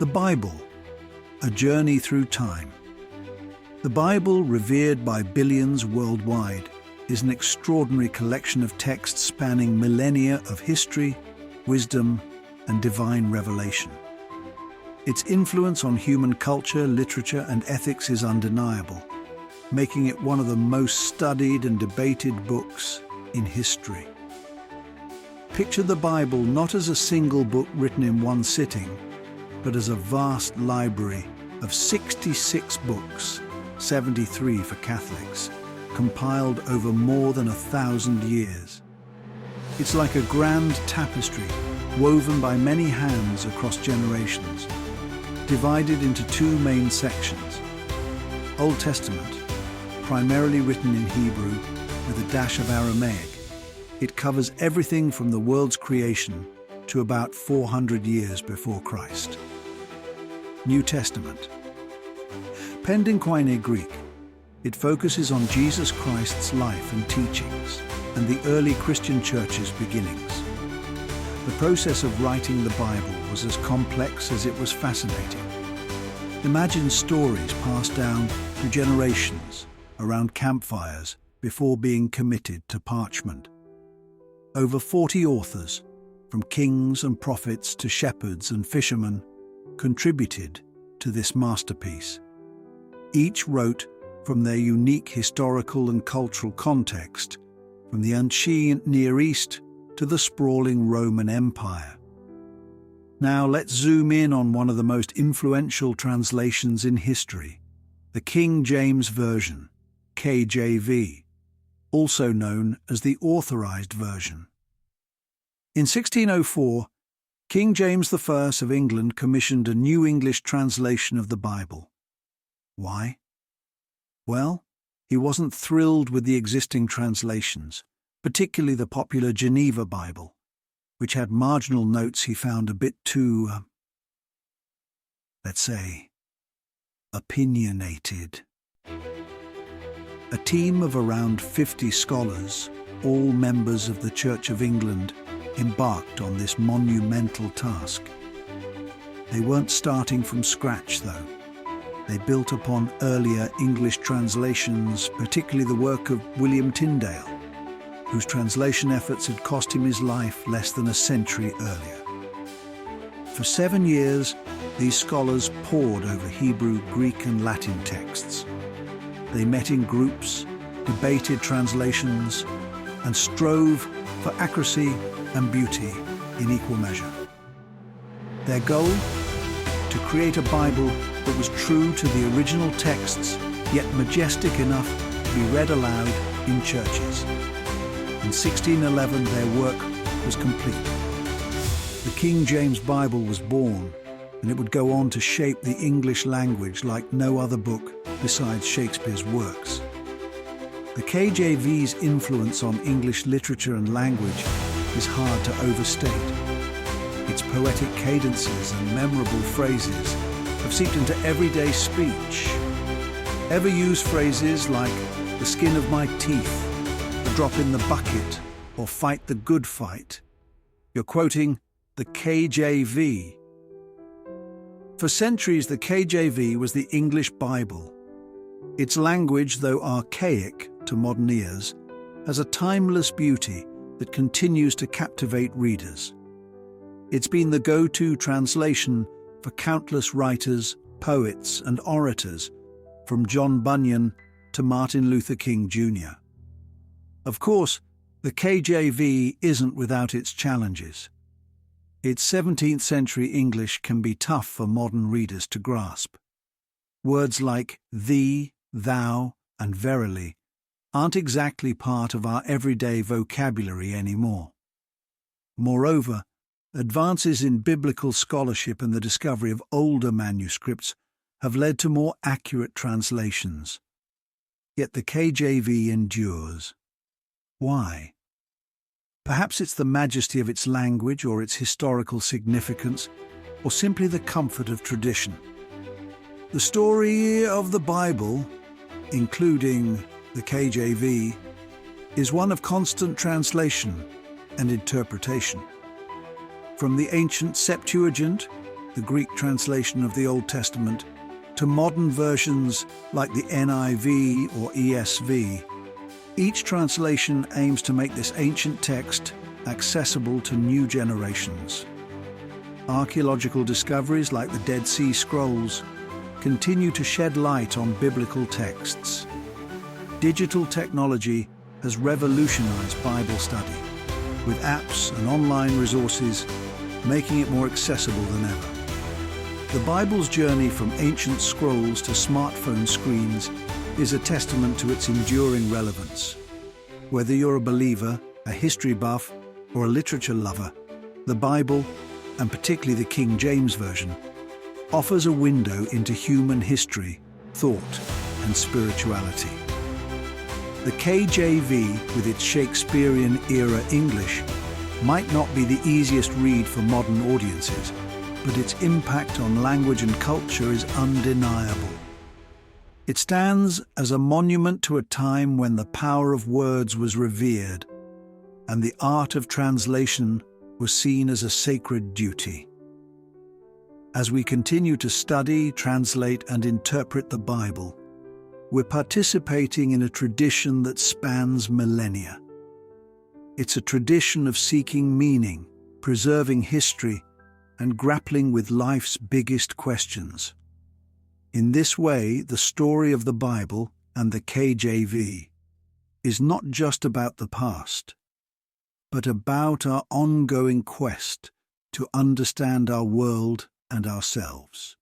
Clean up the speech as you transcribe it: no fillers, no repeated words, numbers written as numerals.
The Bible, a journey through time. The Bible, revered by billions worldwide, is an extraordinary collection of texts spanning millennia of history, wisdom, and divine revelation. Its influence on human culture, literature, and ethics is undeniable, making it one of the most studied and debated books in history. Picture the Bible not as a single book written in one sitting, but as a vast library of 66 books, 73 for Catholics, compiled over more than 1,000 years. It's like a grand tapestry woven by many hands across generations, divided into two main sections. Old Testament, primarily written in Hebrew with a dash of Aramaic. It covers everything from the world's creation to about 400 years before Christ. New Testament, penned in Koine Greek, it focuses on Jesus Christ's life and teachings and the early Christian church's beginnings. The process of writing the Bible was as complex as it was fascinating. Imagine stories passed down through generations around campfires before being committed to parchment. Over 40 authors, from kings and prophets to shepherds and fishermen, contributed to this masterpiece. Each wrote from their unique historical and cultural context, from the ancient Near East to the sprawling Roman Empire. Now let's zoom in on one of the most influential translations in history, the King James Version, KJV, also known as the Authorized Version. In 1604, King James I of England commissioned a New English translation of the Bible. Why? Well, he wasn't thrilled with the existing translations, particularly the popular Geneva Bible, which had marginal notes he found a bit too, let's say, opinionated. A team of around 50 scholars, all members of the Church of England, embarked on this monumental task. They weren't starting from scratch, though. They built upon earlier English translations, particularly the work of William Tyndale, whose translation efforts had cost him his life less than a century earlier. For 7 years, these scholars pored over Hebrew, Greek, and Latin texts. They met in groups, debated translations, and strove for accuracy and beauty in equal measure. Their goal? To create a Bible that was true to the original texts, yet majestic enough to be read aloud in churches. In 1611, their work was complete. The King James Bible was born, and it would go on to shape the English language like no other book besides Shakespeare's works. The KJV's influence on English literature and language is hard to overstate. Its poetic cadences and memorable phrases have seeped into everyday speech. Ever use phrases like "the skin of my teeth," "a drop in the bucket," or "fight the good fight"? You're quoting the KJV. For centuries, the KJV was the English Bible. Its language, though archaic to modern ears, has a timeless beauty that continues to captivate readers. It's been the go-to translation for countless writers, poets, and orators, from John Bunyan to Martin Luther King Jr. Of course, the KJV isn't without its challenges. Its 17th century English can be tough for modern readers to grasp. Words like thee, thou, and verily aren't exactly part of our everyday vocabulary anymore. Moreover, advances in biblical scholarship and the discovery of older manuscripts have led to more accurate translations. Yet the KJV endures. Why? Perhaps it's the majesty of its language or its historical significance, or simply the comfort of tradition. The story of the Bible, including the KJV, is one of constant translation and interpretation. From the ancient Septuagint the Greek translation of the Old Testament, to modern versions like the NIV or ESV, each translation aims to make this ancient text accessible to new generations. Archaeological discoveries like the Dead Sea Scrolls continue to shed light on biblical texts. Digital technology has revolutionized Bible study, with apps and online resources making it more accessible than ever. The Bible's journey from ancient scrolls to smartphone screens is a testament to its enduring relevance. Whether you're a believer, a history buff, or a literature lover, the Bible, and particularly the King James Version, offers a window into human history, thought, and spirituality. The KJV, with its Shakespearean-era English, might not be the easiest read for modern audiences, but its impact on language and culture is undeniable. It stands as a monument to a time when the power of words was revered, and the art of translation was seen as a sacred duty. As we continue to study, translate, and interpret the Bible, we're participating in a tradition that spans millennia. It's a tradition of seeking meaning, preserving history, and grappling with life's biggest questions. In this way, the story of the Bible and the KJV is not just about the past, but about our ongoing quest to understand our world and ourselves.